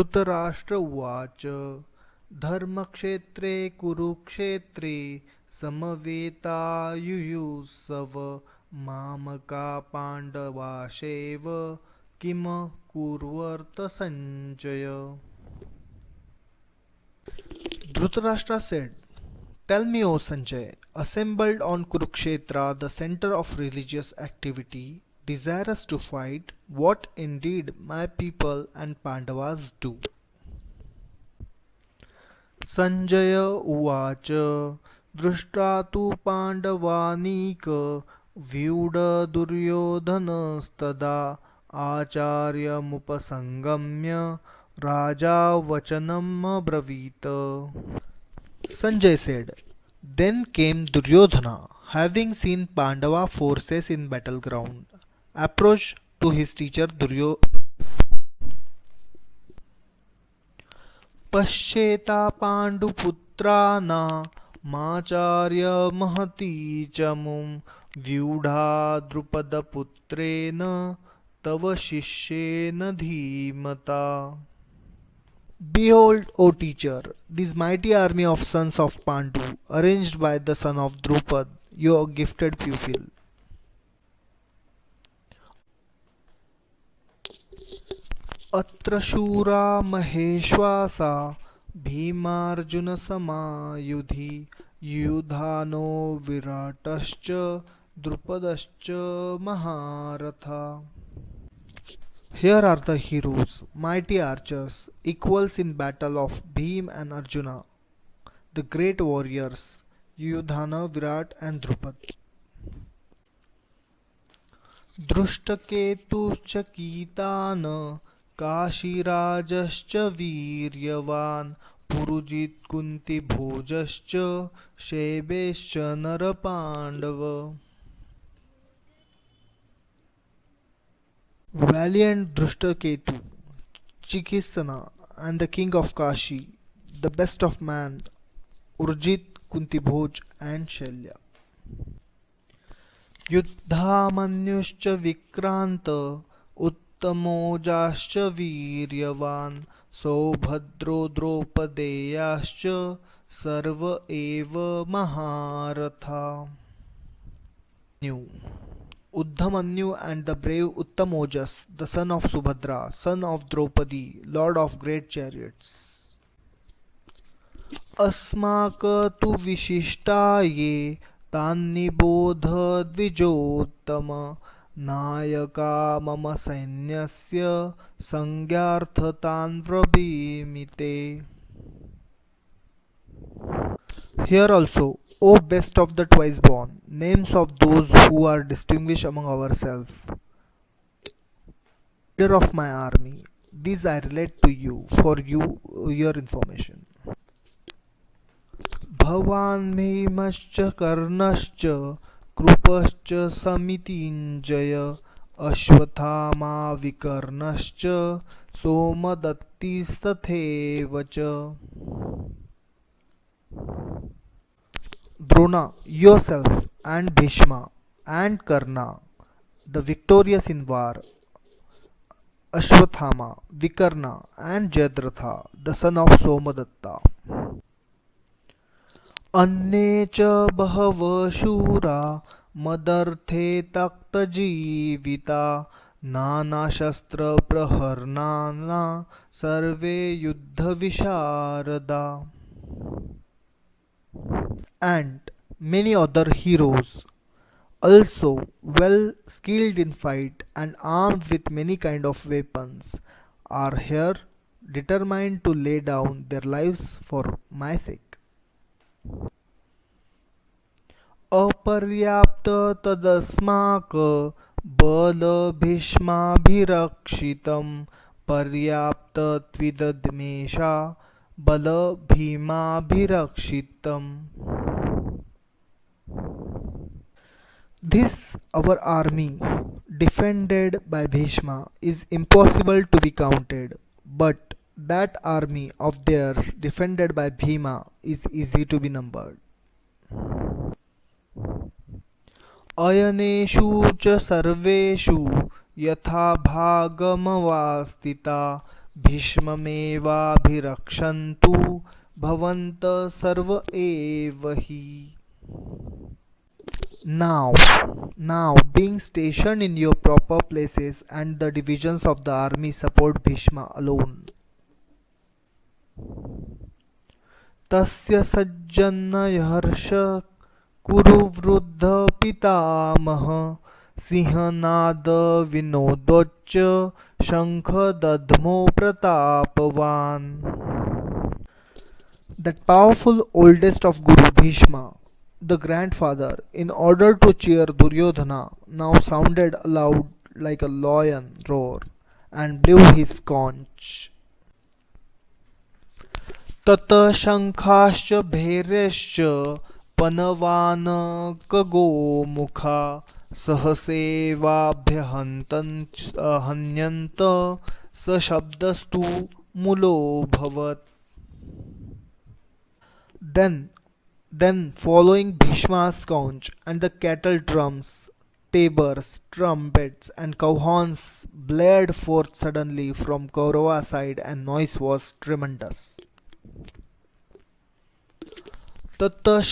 धृतराष्ट्र उवाच धर्मक्षेत्रे कुरुक्षेत्रे समवेतायुयुत्सव मामका पाण्डवाशेव किम कुर्वर्त Sanjay. Dhritarashtra said, "Tell me, O Sanjay, assembled on Kurukshetra, the center of religious activity, desirous to fight, what indeed my people and Pandavas do." Sanjay उवाच दृष्ट्वा तु पाण्डवानीक व्यूढदुर्योधनस्तदा आचार्यमुपसंगम्य राजा वचनमब्रवीत्. Sanjay said, then came Duryodhana, having seen Pandava forces in battleground, approached to his teacher Duryodhana. पश्येता पाण्डुपुत्राणामाचार्यमहती च मुं व्यूढा द्रुपदपुत्रेण तव शिष्येन धीमता. Behold, O teacher, this mighty army of sons of Pandu, arranged by the son of Drupad, your gifted pupil. अत्र शूरा महेश्वासा भीमार्जुनसमायुधि युधानो विराटश्च द्रुपदश्च महारथा. Here are the heroes, mighty archers, equals in battle of Bhim and Arjuna, the great warriors, Yudhana, Virat and Drupad. दृष्टकेतुश्च कीतान् काशीराजश्च वीर्यवान् Purujit कुन्तिभोजश्च शैबेश्च नरपाण्डव. Valiant Drishtaketu, Chikisana, and the king of Kashi, the best of man, Urjit, Kuntibhoj, and Shalya. युद्धामन्युश्च Vikrant उत्तमोजाश्च वीर्यवान् सौभद्रो द्रौपदेयाश्च सर्व एव महारथा. Uddhamanyu and the brave Uttamojas, the son of Subhadra, son of Draupadi, lord of great chariots. अस्माक तु विशिष्टाये तान्निबोध द्विजोत्तम नायका मम सैन्यस्य संज्ञार्थतान् ब्रवीमि. Here also, O best of the twice born, names of those who are distinguished among ourselves, leader of my army, these I relate to you for your information. भवान् भीमश्च कर्णश्च कृपश्च समितिञ्जय अश्वत्थामा विकर्णश्च सोमदत्तिस्तथैव च. Drona, yourself, and Bhishma, and Karna, the victorious in war, Ashwathama, Vikarna, and Jayadratha, the son of Somadatta. अन्ये च बहवः शूरा मदर्थे तक्तजीविता नानाशस्त्रप्रहरणाना सर्वे युद्धविशारदा. And many other heroes, also well skilled in fight and armed with many kind of weapons, are here determined to lay down their lives for my sake. अपर्याप्त तदस्माक बल भीष्माभिरक्षितं पर्याप्त त्विदमेषा बल भीमाभिरक्षितम्. This our army, defended by Bhishma, is impossible to be counted, but that army of theirs, defended by Bhima, is easy to be numbered. अयनेषु च सर्वेषु यथा भागमवास्थिता भीष्ममेवाभिरक्षन्तु भवन्तः सर्व एव हि. Now, now, being stationed in your proper places and the divisions of the army support Bhishma alone. तस्य सज्जनयहर्ष कुरु वृद्ध पितामह सिंहनाद विनोदोच्च शंख दद्मो प्रतापवान. That powerful oldest of Guru Bhishma, the grandfather, in order to cheer Duryodhana, now sounded aloud like a lion roar and blew his conch. तत शङ्खाश्च भैर्यश्च पनवानकगोमुखा सहसेवाभ्यहन्तञ्च हन्यन्त सशब्दस्तु मूलोऽभवत्. Then following Bhishma's conch and the cattle drums, tabors, trumpets, and cow horns blared forth suddenly from Kaurava side, and noise was tremendous. ततश्वेतर्युक्ते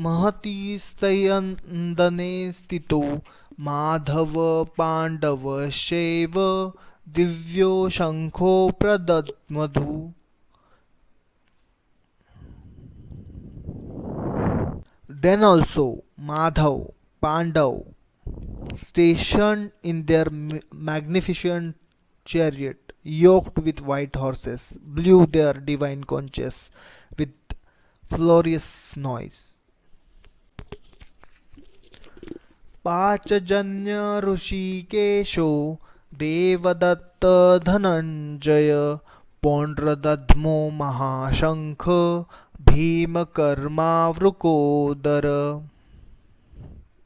महती स्तयन्दने स्थितो Madhav पाण्डवश्चैव दिव्यो शङ्खो प्रदद्मधु. Then also Madhav, Pandav, stationed in their magnificent chariot, yoked with white horses, blew their divine conches with furious noise. पाचजन्य ऋषिकेशो Devdutt Dhananjay पौण्ड्रदध्मो महाशङ्ख भीमकर्मावृकोदर.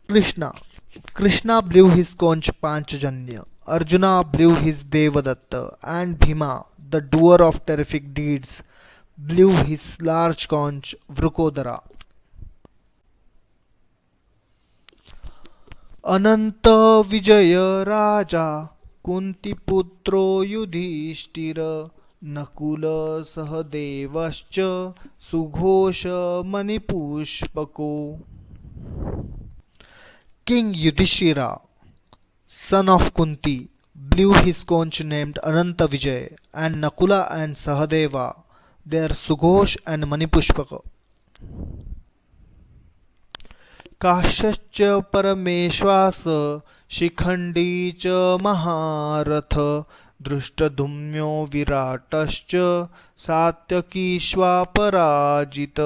Krishna. Krishna blew his conch Panchajanya, Arjuna blew his Devadatta, and Bhima, the doer of terrific deeds, blew his large conch Vrukodara. Anant Vijay Raja कुंतीपुत्रो Yudhishthir Nakul सहदेवश्च सुघोष मणिपुष्पको. King Yudhishthira, son of Kunti, blew his conch named Ananta Vijay, and Nakula and Sahadeva, their Sughosh and Manipushpaka. काश्यश्च परमेश्वास Shikhandi च महारथ दृष्टद्युम्नो विराटश्च सात्यकीश्वापराजित.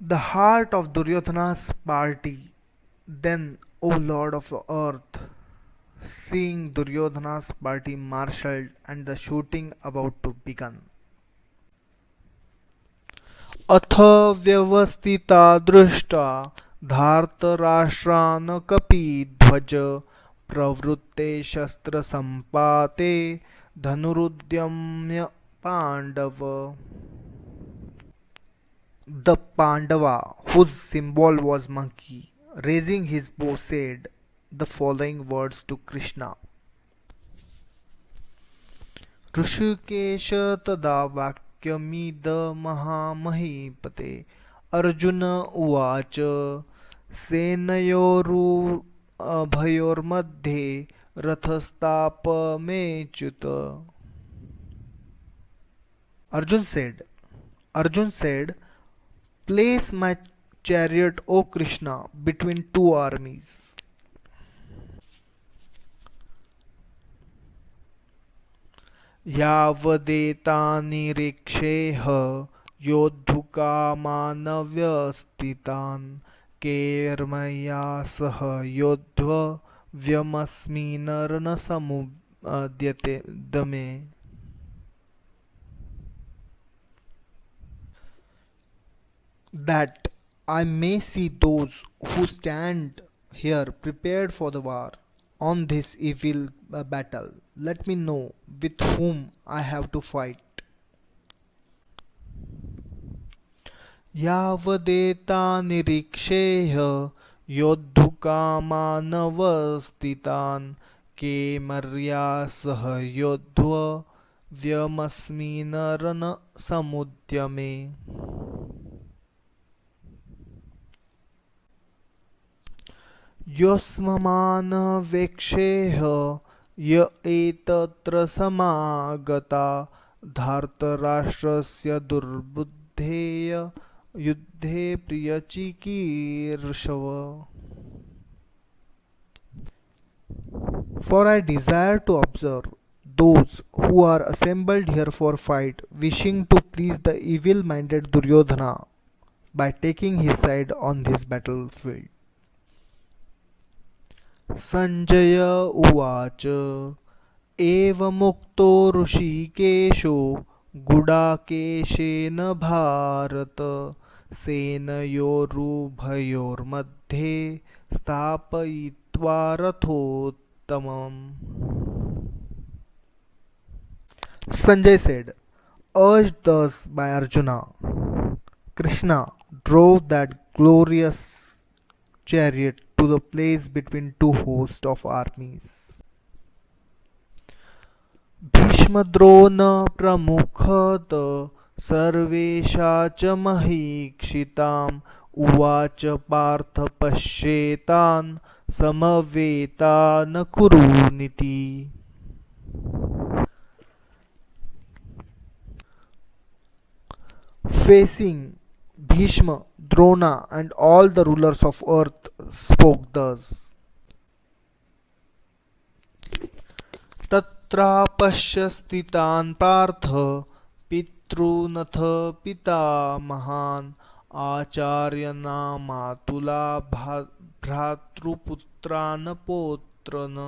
The heart of Duryodhana's party. Then, O Lord of the earth, seeing Duryodhana's party marshalled and the shooting about to begin, अथ व्यवस्थिता दृष्टा धार्तराष्ट्रान् Kapidhwaj प्रवृत्ते शस्त्रसम्पाते धनुरुद्यम्य Pandava. The Pandava, whose symbol was monkey, raising his bow said the following words to Krishna. Rishikesh तदा वाक्यमिदमहामहीपते अर्जुन उवाच सेनयोरुभयोर्मध्ये रथस्तापमेच्युत. Arjun said, place my chariot, O Krishna, between two armies. यावदेतानिरीक्षेह योद्धुकामानव्यस्थितान् केर्मया सह योद्धव्यमस्मिन् रणसमुद्यते दमे. That I may see those who stand here prepared for the war on this evil battle. Let me know with whom I have to fight. यावदेता निरीक्षेह योद्धुकामानवस्थितान् केमर्या सह योद्धव्यमस्मिन् रणसमुद्यमे. योऽस्ममानवेक्षेह य एतत्र समागता धार्तराष्ट्रस्य दुर्बुद्धेय युद्धे प्रियचिकीर्षव. For I desire to observe those who are assembled here for fight, wishing to please the evil-minded Duryodhana by taking his side on this battlefield. Sanjaya Uvacha एवमुक्तो ऋषिकेशो गुडाकेशेन Bharat सेनयोरुभयोर्मध्ये स्थापयित्वा रथोत्तमम्. Sanjay said, urged thus by Arjuna, Krishna drove that glorious chariot to the place between two hosts of armies. भीष्मद्रोण प्रमुखत सर्वेषा च महीक्षिताम् उवाच Partha पश्येतान् समवेतान् कुरूनिति. Facing Bhishma, Drona and all the rulers of earth spoke thus. तत्रापश्य स्थितान् Partha पितॄनथ पितामहान् आचार्यनामातुला भ्रातृपुत्रान् पौत्रान्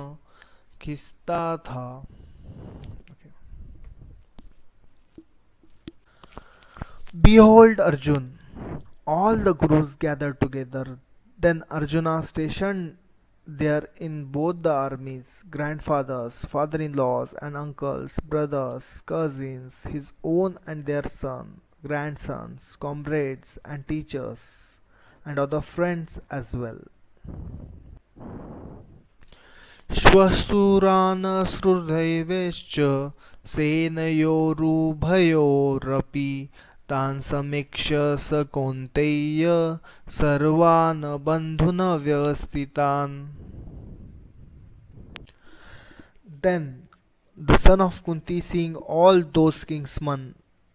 खिस्ताथा. Behold Arjun, all the Gurus gathered together. Then Arjuna stationed there in both the armies, grandfathers, father-in-laws and uncles, brothers, cousins, his own and their son, grandsons, comrades and teachers, and other friends as well. श्वशुरान् सुहृदैश्च सेनयोरुभयोरपि तान् समीक्ष्य स कौन्तेय सर्वान् बन्धून् व्यवस्थितान्. Then the son of Kunti, seeing all those kingsmen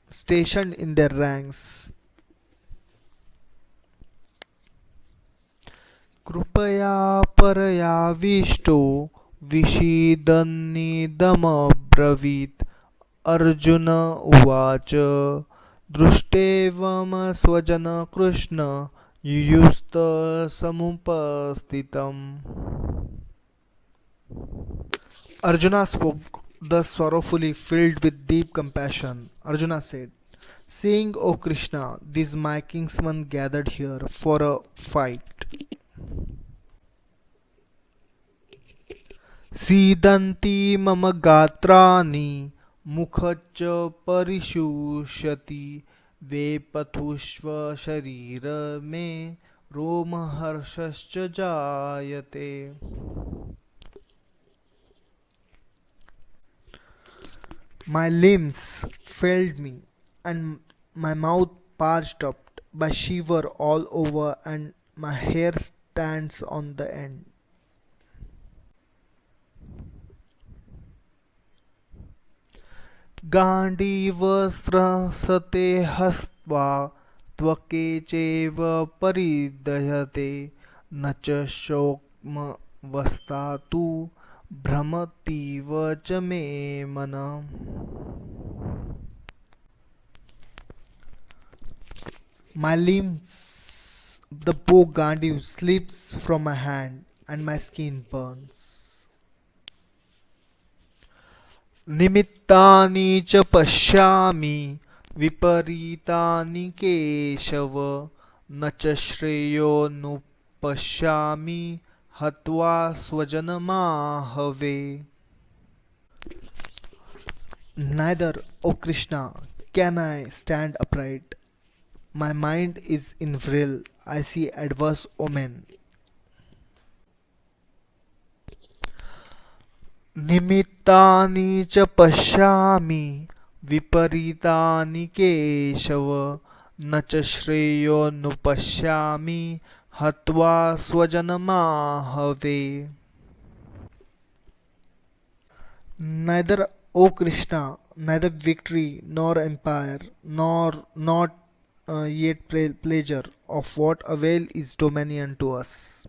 stationed in their ranks, कृपया परयाविष्टो विषीदन्निदमब्रवीत्. अर्जुन उवाच दृष्टेवं स्वजन Krishna युयुस्तसमुपस्थितम्. Arjuna spoke thus sorrowfully, filled with deep compassion. Arjuna said, seeing, O Krishna, these my kinsmen gathered here for a fight, सीदन्ति मम गात्राणि मुखच्च परिशुष्यति वेपथुष्व शरीर मे रोमहर्षश्च जायते. My limbs failed me and my mouth parched up by shiver all over and my hair stands on the end. गाण्डीवस्त्रसते हस्त्वा त्वके चैव परिदह्यते न च शोकमवस्थातु भ्रमतीव च मे मनः. My limbs, the bow Gandhi slips from my hand and my skin burns. निमित्तानि च पश्यामि विपरीतानि केशव न च श्रेयोनुपश्यामि हत्वा स्वजनमाहवे. Neither, O Krishna, can I stand upright. My mind is in vril. I see adverse omen. निमित्तानि च पश्यामि विपरीतानि केशव न च श्रेयोनुपश्यामि हत्वा स्वजनमाहवे. Neither, O Krishna, neither victory nor empire, nor not yet pleasure of what avail is dominion to us.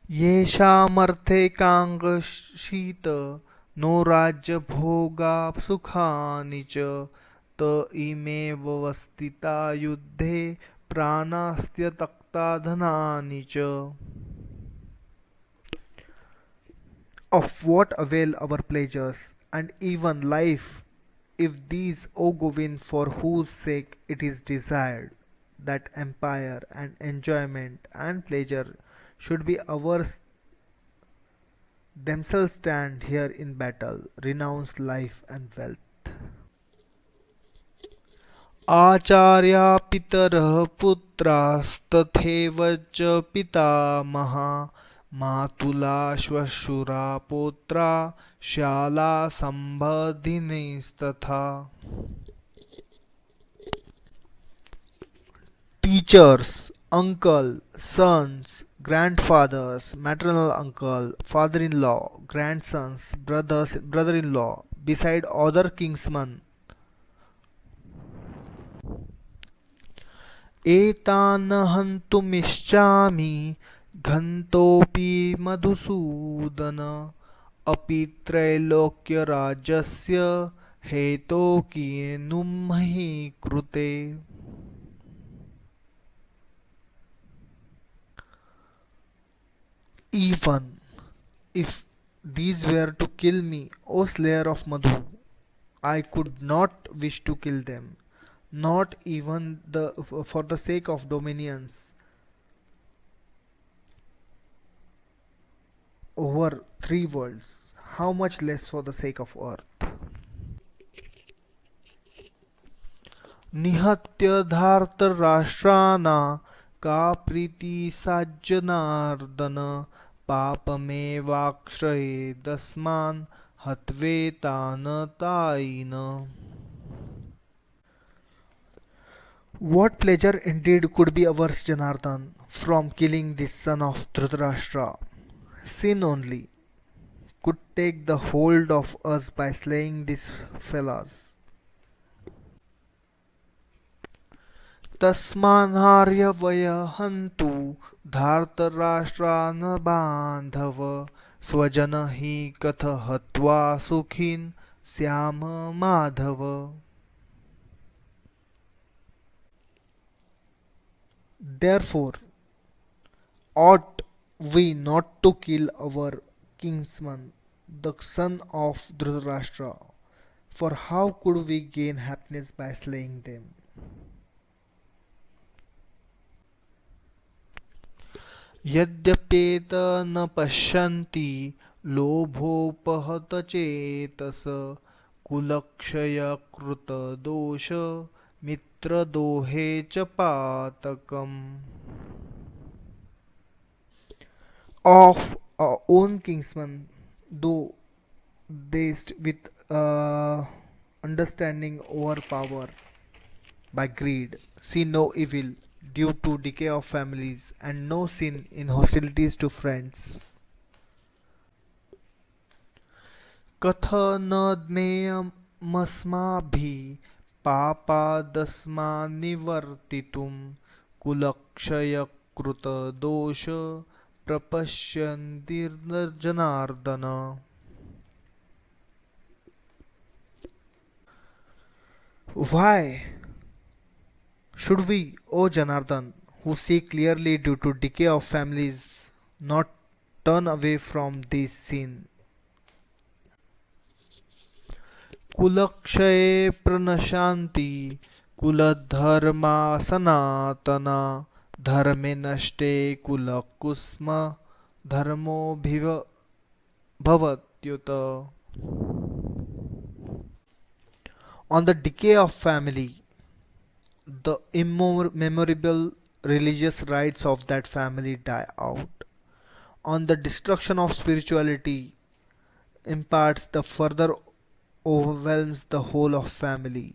येषामर्थे काङ्क्षीत नो राज्यभोगा सुखानि च त इमेव वस्थिता युद्धे प्राणास्त्यक्ता धनानि च. Of what avail our pleasures and even life if these, O Govind, for whose sake it is desired that empire and enjoyment and pleasure should be ours themselves stand here in battle, renounce life and wealth. आचार्या पितरः पुत्रास्तथैव च pitamaha मातुला श्वशुरा Pautra श्याला संबंधिनस्तथा. Teachers, uncle, sons, grandfathers, maternal uncle, father-in-law, grandsons, brothers, brother-in-law, beside other kinsmen. एतान् हन्तुमिच्छामि घ्नतोऽपि मधुसूदन अपि त्रैलोक्यराज्यस्य हेतोः किन्नु महि कृते. Even if these were to kill me, O slayer of Madhu, I could not wish to kill them, not even for the sake of dominions over three worlds, how much less for the sake of earth. निहत्य धार्तराष्ट्राणां का प्रीति साज्जनार्दन पापमेवाश्रयेदस्मान् हत्वेतान् तायिन. What pleasure indeed could be ours, Janardhan, from killing this son of Dhritarashtra? Sin only could take the hold of us by slaying these fellows. तस्मान्नार्यवय हन्तु धार्तराष्ट्रान् बान्धव स्वजन हि कथ हत्वा सुखिन् स्याम Madhav. Therefore, ought we not to kill our kinsman, the son of Dhritarashtra, for how could we gain happiness by slaying them? यद्यपेत न पश्यन्ति लोभोपहतचेतस कुलक्षयकृतदोष मित्रदोहे च पातकम्. Of our own kinsmen, though dazed with understanding overpower by greed, see no evil due to decay of families and no sin in hostilities to friends. कथ न ज्ञेयमस्माभिः पापादस्मान्निवर्तितुं कुलक्षयकृतदोष प्रपश्यन्तीर्जनार्दन. Why Should we, O Janardhan, who see clearly due to decay of families, not turn away from this scene? कुलक्षये प्रणशान्ति कुलधर्मा सनातना धर्मे नष्टे कुलकुस्म धर्मोऽभिव भवत्युत. On the decay of family, the immemorable religious rites of that family die out. On the destruction of spirituality imparts the further overwhelms the whole of family.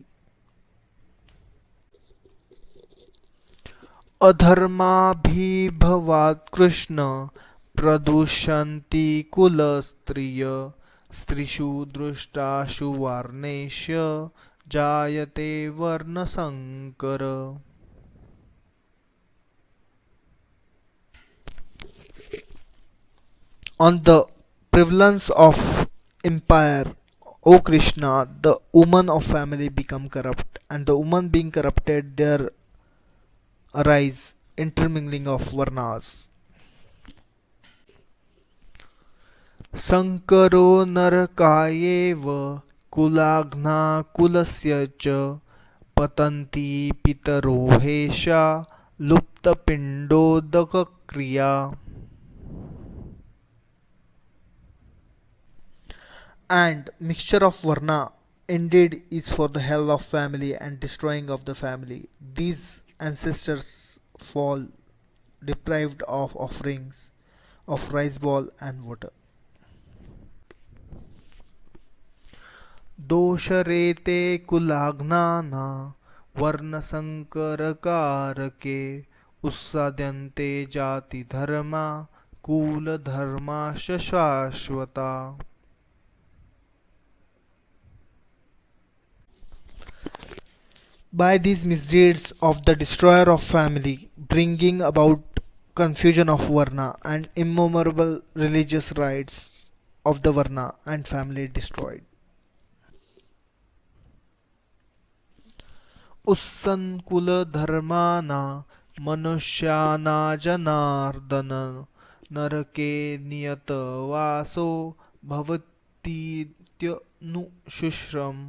अधर्माभिभवात् Krishna प्रदुष्यन्ति कुलस्त्रिय स्त्रीषु दृष्टाशु वर्णेष्य जायते वर्णसंकर. On the prevalence of empire, O Krishna, the woman of family become corrupt, and the woman being corrupted, there arise intermingling of varnas. Sankaro नरकायेव कुलाघ्ना कुलस्य च पतन्ति पितरो हेषा लुप्तपिण्डोदकक्रिया. And mixture of varna indeed is for the hell of family and destroying of the family. These ancestors fall deprived of offerings of rice ball and water. दोषरेते कुलाघ्नाना वर्णसंकरकारके उत्साद्यन्ते जाति धर्मा कुलधर्माश्च शाश्वता. By these misdeeds of the destroyer of family, bringing about confusion of varna and immemorable religious rites of the varna and family destroyed. उत्सन्कुलधर्माणा मनुष्याणा Janardan नरके नियतवासो भवतीत्यनुशुश्रम्.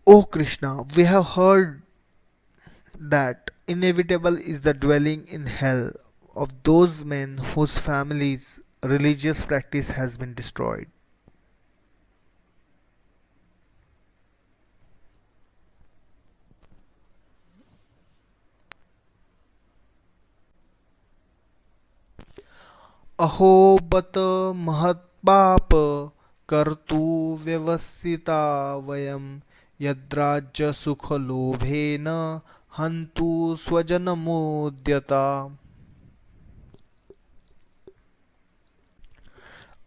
O Krishna, we have heard that inevitable is the dwelling in hell of those men whose families' religious practice has been destroyed. अहो बत महत्पाप कर्तु व्यवसिता वयं यद्राज्य सुखलोभेन हन्तु स्वजनमुद्यता.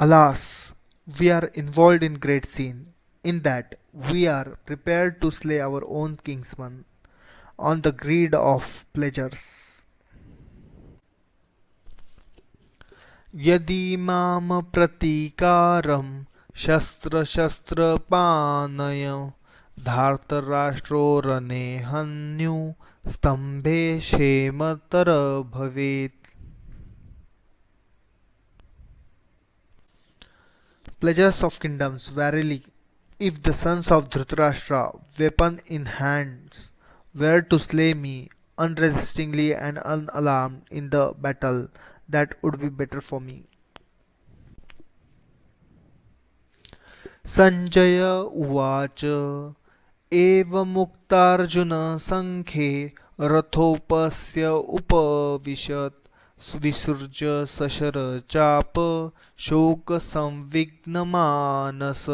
Alas, we are involved in great sin, in that we are prepared to slay our own kinsman on the greed of pleasures. यदि माम प्रतीकारं शस्त्रशस्त्रपाणय धार्तराष्ट्रोरणे हन्यु स्तंभे क्षेमतर भवेत्. Pleasures of kingdoms, verily, if the sons of Dhritarashtra, weapon in hands, were to slay me unresistingly and unalarmed in the battle, that would be better for me. Sanjaya Uvacha एवमुक्तार्जुन संख्ये रथोपस्य उपविशत् विसृज्य सशर चाप शोक संविघ्नमानस.